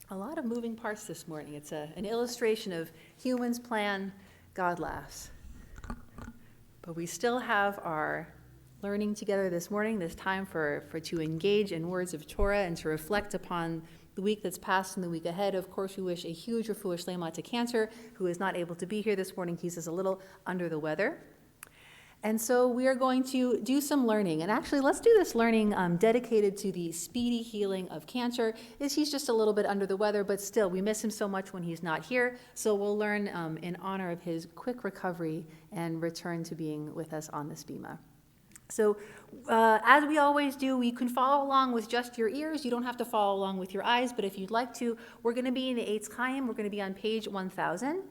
A lot of moving parts this morning. It's an illustration of humans plan, God laughs. But we still have our learning together this morning, this time for to engage in words of Torah and to reflect upon the week that's passed and the week ahead. Of course, we wish a huge refuah shlema to Cancer, who is not able to be here this morning. He's just a little under the weather. And so we are going to do some learning. And actually, let's do this learning dedicated to the speedy healing of Cancer. He's just a little bit under the weather, but still, we miss him so much when he's not here. So we'll learn in honor of his quick recovery and return to being with us on this bima. So as we always do, you can follow along with just your ears. You don't have to follow along with your eyes, but if you'd like to, we're going to be in the Eitz Chaim. We're going to be on page 1000.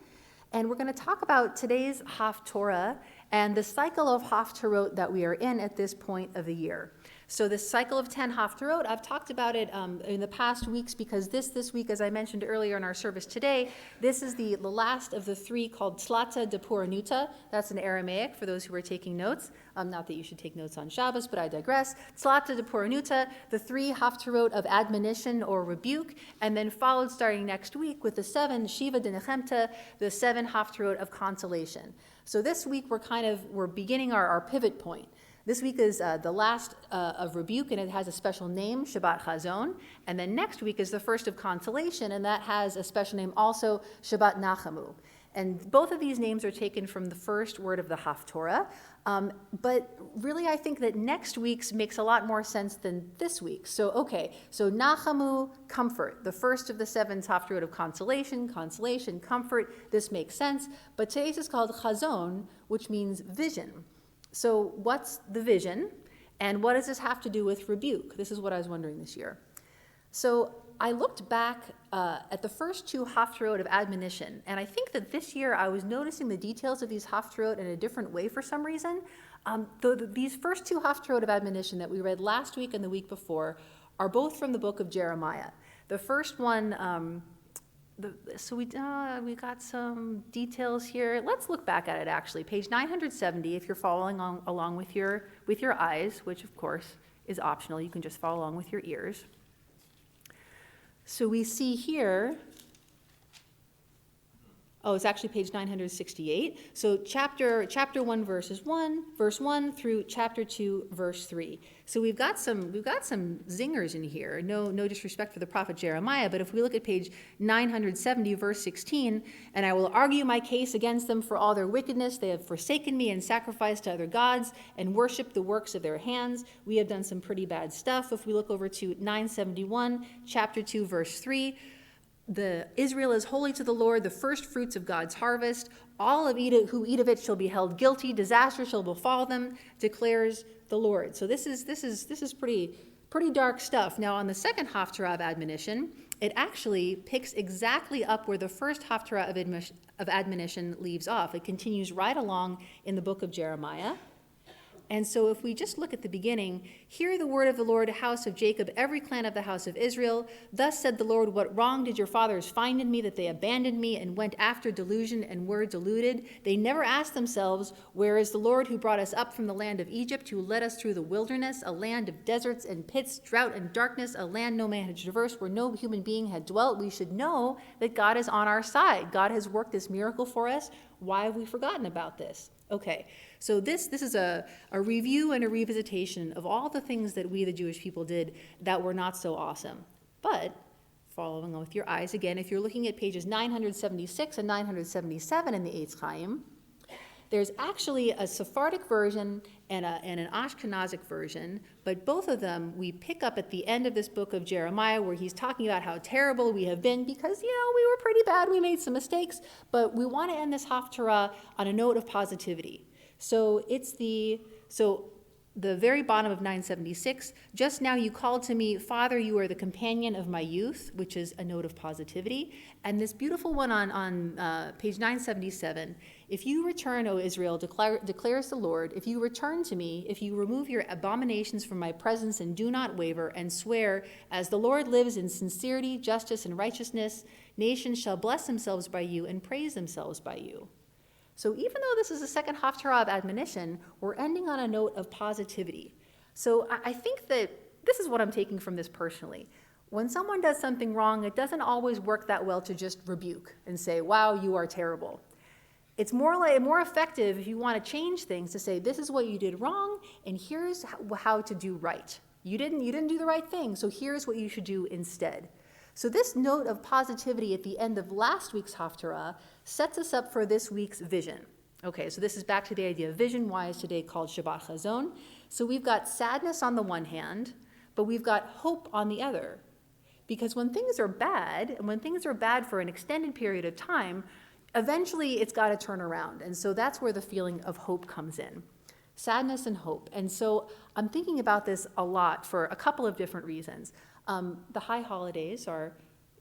And we're going to talk about today's Haftarah and the cycle of Haftarot that we are in at this point of the year. So this cycle of 10 Haftarot, I've talked about it in the past weeks because this week, as I mentioned earlier in our service today, this is the last of the three called Tzlata de Puranuta. That's in Aramaic for those who are taking notes. Not that you should take notes on Shabbos, but I digress. Tzlata de Puranuta, the three Haftarot of admonition or rebuke, and then followed starting next week with the 7 Shiva de Nechemta, the 7 Haftarot of consolation. So this week we're beginning our pivot point. This week is the last of rebuke, and it has a special name, Shabbat Hazon. And then next week is the first of consolation, and that has a special name also, Shabbat Nachamu. And both of these names are taken from the first word of the Haftarah. But really, I think that next week's makes a lot more sense than this week's. So Nachamu, comfort, the first of the 7 Haftarot of consolation, comfort. This makes sense. But today's is called Hazon, which means vision. So what's the vision, and what does this have to do with rebuke? This is what I was wondering this year. So I looked back at the first 2 Haftarot of admonition, and I think that this year I was noticing the details of these Haftarot in a different way for some reason. These first 2 Haftarot of admonition that we read last week and the week before are both from the book of Jeremiah. The first one, we got some details here. Let's look back at it actually. Page 970, if you're following along with your eyes, which of course is optional. You can just follow along with your ears. So we see here, it's actually page 968. So chapter 1, verse 1 through chapter 2, verse 3. So we've got some zingers in here. No disrespect for the prophet Jeremiah, but if we look at page 970, verse 16, and I will argue my case against them for all their wickedness. They have forsaken me and sacrificed to other gods and worshipped the works of their hands. We have done some pretty bad stuff. If we look over to 971, chapter 2, verse 3, Israel is holy to the Lord, the first fruits of God's harvest. All of who eat of it shall be held guilty. Disaster shall befall them, declares the Lord. So this is pretty dark stuff. Now on the second Haftarah of admonition, it actually picks exactly up where the first Haftarah of admonition leaves off. It continues right along in the book of Jeremiah. And so if we just look at the beginning, hear the word of the Lord, house of Jacob, every clan of the house of Israel. Thus said the Lord, what wrong did your fathers find in me that they abandoned me and went after delusion and were deluded? They never asked themselves, where is the Lord who brought us up from the land of Egypt, who led us through the wilderness, a land of deserts and pits, drought and darkness, a land no man had traversed, where no human being had dwelt. We should know that God is on our side. God has worked this miracle for us. Why have we forgotten about this? Okay, so this is a review and a revisitation of all the things that we, the Jewish people, did that were not so awesome. But, following on with your eyes again, if you're looking at pages 976 and 977 in the Eitz Chaim, there's actually a Sephardic version and an Ashkenazic version, but both of them we pick up at the end of this book of Jeremiah where he's talking about how terrible we have been because, we were pretty bad, we made some mistakes, but we want to end this Haftarah on a note of positivity. So it's the very bottom of 976, just now you called to me, Father, you are the companion of my youth, which is a note of positivity. And this beautiful one on page 977, if you return, O Israel, declares the Lord, if you return to me, if you remove your abominations from my presence and do not waver and swear, as the Lord lives in sincerity, justice, and righteousness, nations shall bless themselves by you and praise themselves by you. So even though this is the second Haftarah of admonition, we're ending on a note of positivity. So I think that this is what I'm taking from this personally. When someone does something wrong, it doesn't always work that well to just rebuke and say, wow, you are terrible. It's more effective if you want to change things to say, this is what you did wrong, and here's how to do right. You didn't do the right thing, so here's what you should do instead. So this note of positivity at the end of last week's Haftarah sets us up for this week's vision. Okay, so this is back to the idea of vision. Why is today called Shabbat Hazon? So we've got sadness on the one hand, but we've got hope on the other. Because when things are bad, and when things are bad for an extended period of time, eventually it's got to turn around. And so that's where the feeling of hope comes in. Sadness and hope. And so I'm thinking about this a lot for a couple of different reasons. The high holidays are,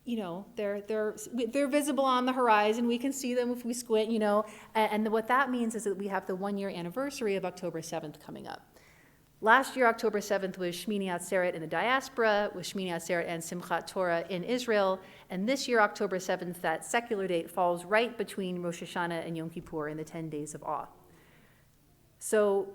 they're visible on the horizon. We can see them if we squint, and what that means is that we have the 1-year anniversary of October 7th coming up. Last year, October 7th was Shmini Atzeret in the diaspora, was Shmini Atzeret and Simchat Torah in Israel, and this year, October 7th, that secular date falls right between Rosh Hashanah and Yom Kippur in the 10 days of awe. So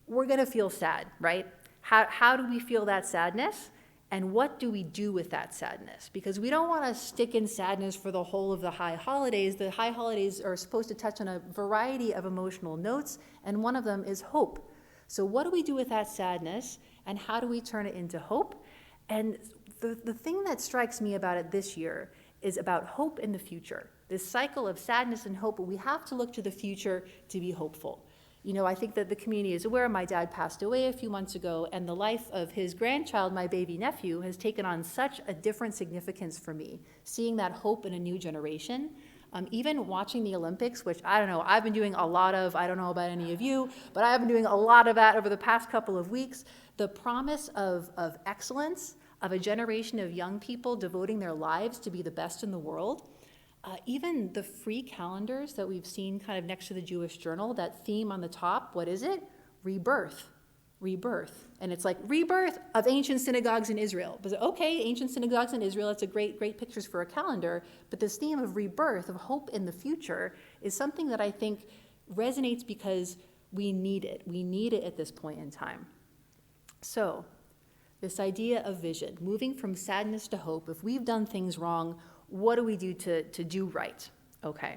we're going to feel sad, right? How do we feel that sadness? And what do we do with that sadness? Because we don't want to stick in sadness for the whole of the high holidays. The high holidays are supposed to touch on a variety of emotional notes, and one of them is hope. So what do we do with that sadness, and how do we turn it into hope? And the thing that strikes me about it this year is about hope in the future. This cycle of sadness and hope, but we have to look to the future to be hopeful. I think that the community is aware my dad passed away a few months ago, and the life of his grandchild, my baby nephew, has taken on such a different significance for me, seeing that hope in a new generation. Even watching the Olympics, which I don't know, I've been doing a lot of, I don't know about any of you, but I've been doing a lot of that over the past couple of weeks. The promise of excellence, of a generation of young people devoting their lives to be the best in the world. Even the free calendars that we've seen kind of next to the Jewish Journal, that theme on the top, what is it? Rebirth. Rebirth. And it's like rebirth of ancient synagogues in Israel. But okay, ancient synagogues in Israel, it's a great pictures for a calendar, but this theme of rebirth, of hope in the future, is something that I think resonates because we need it. We need it at this point in time. So, this idea of vision, moving from sadness to hope. If we've done things wrong, what do we do to do right? Okay.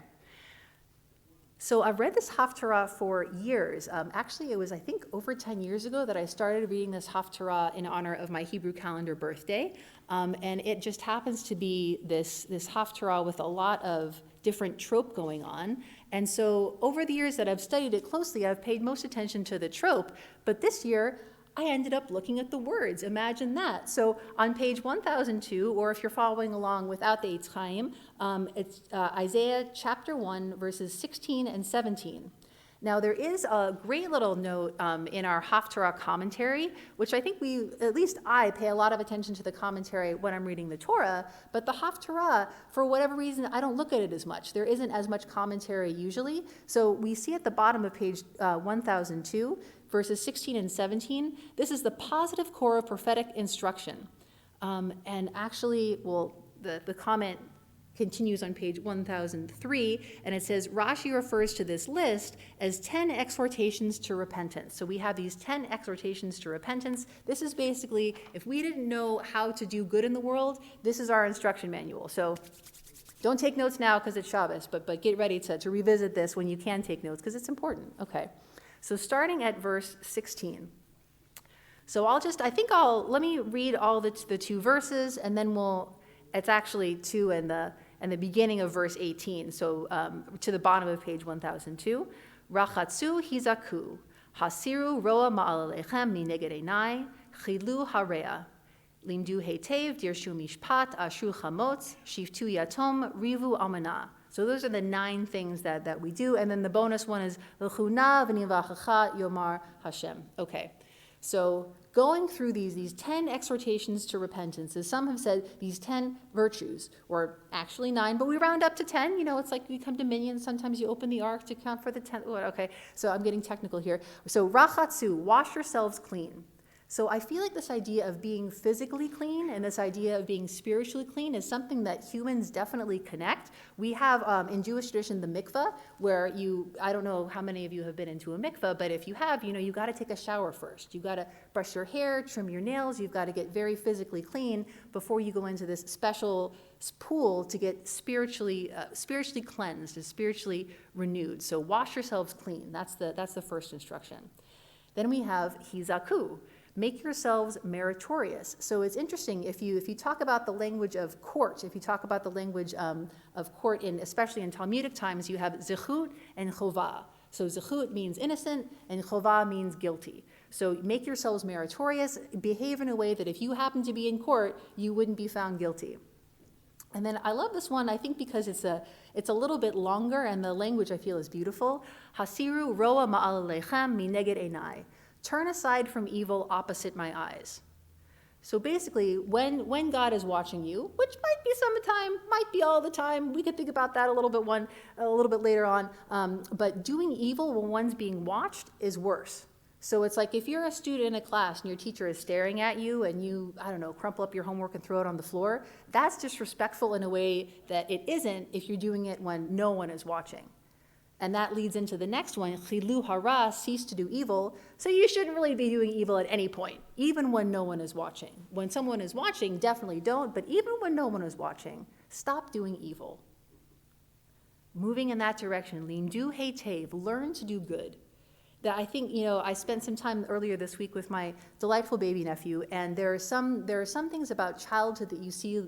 So I've read this Haftarah for years. Actually, it was, I think, over 10 years ago that I started reading this Haftarah in honor of my Hebrew calendar birthday. And it just happens to be this Haftarah with a lot of different trope going on. And so over the years that I've studied it closely, I've paid most attention to the trope. But this year, I ended up looking at the words. Imagine that. So on page 1002, or if you're following along without the Eitz Chaim, it's Isaiah chapter 1, verses 16 and 17. Now, there is a great little note in our Haftarah commentary, which I think at least I pay a lot of attention to the commentary when I'm reading the Torah, but the Haftarah, for whatever reason, I don't look at it as much. There isn't as much commentary usually. So we see at the bottom of page 1002, verses 16 and 17, this is the positive core of prophetic instruction. And actually, the comment continues on page 1003, and it says, Rashi refers to this list as 10 exhortations to repentance. So we have these 10 exhortations to repentance. This is basically, if we didn't know how to do good in the world, this is our instruction manual. So don't take notes now because it's Shabbos, but get ready to revisit this when you can take notes because it's important. Okay. So starting at verse 16. So let me read all the two verses, and then it's actually two and the beginning of verse 18. So to the bottom of page 1002. Rachatzu hizaku, hasiru roa ma'alalechem mineged einai, chilu harea. Limdu hetev dirshu mishpat ashru chamotz, shiftu yatom rivu almanah. So those are the 9 things that we do. And then the bonus one is l'chuna v'nivachacha yomar Hashem. Okay, so going through these 10 exhortations to repentance, as some have said, these 10 virtues, or actually 9, but we round up to 10. It's like we come to minions. Sometimes you open the ark to count for the 10th. Okay, so I'm getting technical here. So rachatzu, wash yourselves clean. So I feel like this idea of being physically clean and this idea of being spiritually clean is something that humans definitely connect. We have, in Jewish tradition, the mikveh, where I don't know how many of you have been into a mikveh, but if you have, you got to take a shower first. You got to brush your hair, trim your nails. You've got to get very physically clean before you go into this special pool to get spiritually cleansed and spiritually renewed. So wash yourselves clean. That's the first instruction. Then we have hizaku. Make yourselves meritorious. So it's interesting, if you talk about the language of court, if you talk about the language of court, especially in Talmudic times, you have zechut and chovah. So zechut means innocent, and chovah means guilty. So make yourselves meritorious, behave in a way that if you happen to be in court, you wouldn't be found guilty. And then I love this one, I think because it's a little bit longer, and the language I feel is beautiful. Hasiru roa ma'alalechem mineged einai. Turn aside from evil opposite my eyes. So basically, when God is watching you, which might be some of the time, might be all the time, we could think about that a little bit later on, but doing evil when one's being watched is worse. So it's like if you're a student in a class and your teacher is staring at you and you, crumple up your homework and throw it on the floor, that's disrespectful in a way that it isn't if you're doing it when no one is watching. And that leads into the next one, chilu hara, cease to do evil. So you shouldn't really be doing evil at any point, even when no one is watching. When someone is watching, definitely don't, but even when no one is watching, stop doing evil. Moving in that direction, limdu heitev, learn to do good. That I think, I spent some time earlier this week with my delightful baby nephew, and there are some things about childhood that you see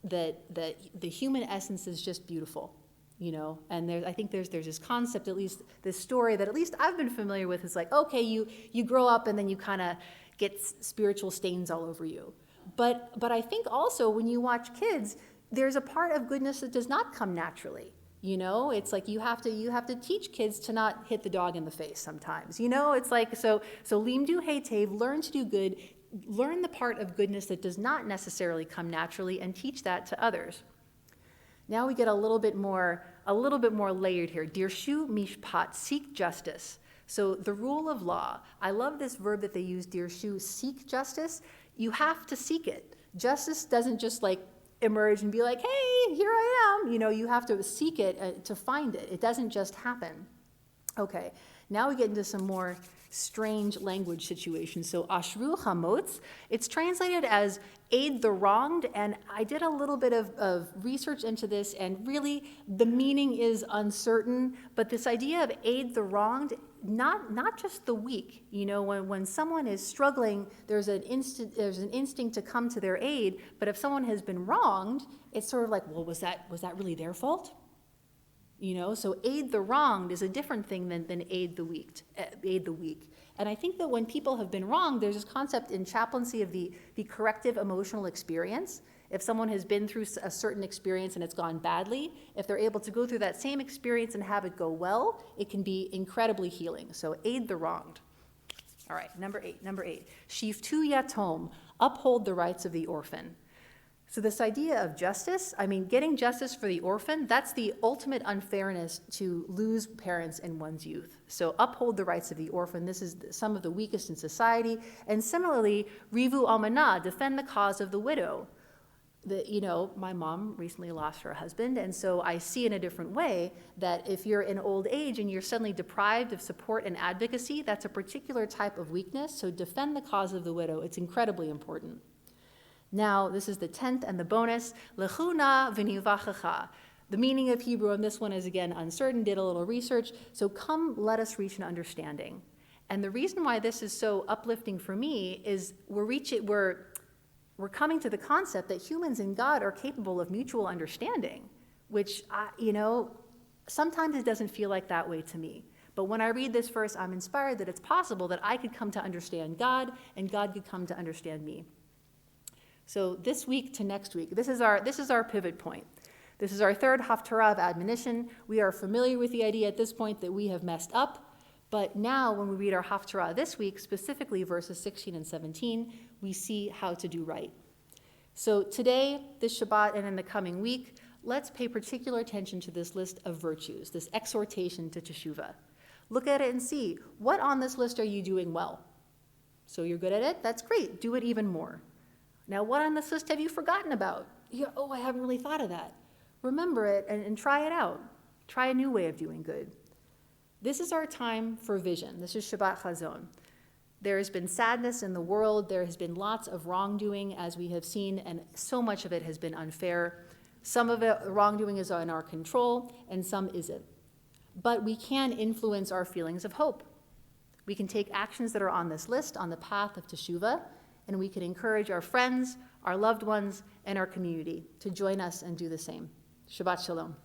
that the human essence is just beautiful. And I think there's this concept, at least this story that at least I've been familiar with. It's like, okay, you grow up and then you kind of get spiritual stains all over you. But I think also when you watch kids, there's a part of goodness that does not come naturally. It's like you have to teach kids to not hit the dog in the face sometimes. It's like so limdu heitev, learn to do good, learn the part of goodness that does not necessarily come naturally, and teach that to others. Now we get a little bit more layered here. Dirshu mishpat, seek justice. So the rule of law. I love this verb that they use, dirshu, seek justice. You have to seek it. Justice doesn't just emerge and be like, hey, here I am. You have to seek it to find it. It doesn't just happen. Okay, now we get into some more strange language situations. So ashru hamotz, it's translated as aid the wronged, and I did a little bit of research into this, and really the meaning is uncertain, but this idea of aid the wronged, not just the weak. When someone is struggling, there's an instinct to come to their aid, but if someone has been wronged, it's sort of like, well, was that really their fault? So aid the wronged is a different thing than aid the weak. And I think that when people have been wronged, there's this concept in chaplaincy of the corrective emotional experience. If someone has been through a certain experience and it's gone badly, if they're able to go through that same experience and have it go well, it can be incredibly healing. So aid the wronged. All right, number eight. Shiftu yatom, uphold the rights of the orphan. So this idea of justice, getting justice for the orphan, that's the ultimate unfairness to lose parents in one's youth. So uphold the rights of the orphan. This is some of the weakest in society. And similarly, rivu almanah, defend the cause of the widow. My mom recently lost her husband, and so I see in a different way that if you're in old age and you're suddenly deprived of support and advocacy, that's a particular type of weakness. So defend the cause of the widow. It's incredibly important. Now, this is the 10th and the bonus, lechuna v'nivachacha. The meaning of Hebrew on this one is, again, uncertain, did a little research. So come, let us reach an understanding. And the reason why this is so uplifting for me is we're coming to the concept that humans and God are capable of mutual understanding, which, sometimes it doesn't feel like that way to me. But when I read this verse, I'm inspired that it's possible that I could come to understand God and God could come to understand me. So this week to next week, this is our pivot point. This is our third Haftarah of admonition. We are familiar with the idea at this point that we have messed up, but now when we read our Haftarah this week, specifically verses 16 and 17, we see how to do right. So today, this Shabbat, and in the coming week, let's pay particular attention to this list of virtues, this exhortation to teshuvah. Look at it and see, what on this list are you doing well? So you're good at it? That's great. Do it even more. Now, what on this list have you forgotten about? I haven't really thought of that. Remember it and try it out. Try a new way of doing good. This is our time for vision. This is Shabbat Hazon. There has been sadness in the world. There has been lots of wrongdoing, as we have seen, and so much of it has been unfair. Some of it, wrongdoing is in our control, and some isn't. But we can influence our feelings of hope. We can take actions that are on this list on the path of teshuvah, and we can encourage our friends, our loved ones, and our community to join us and do the same. Shabbat Shalom.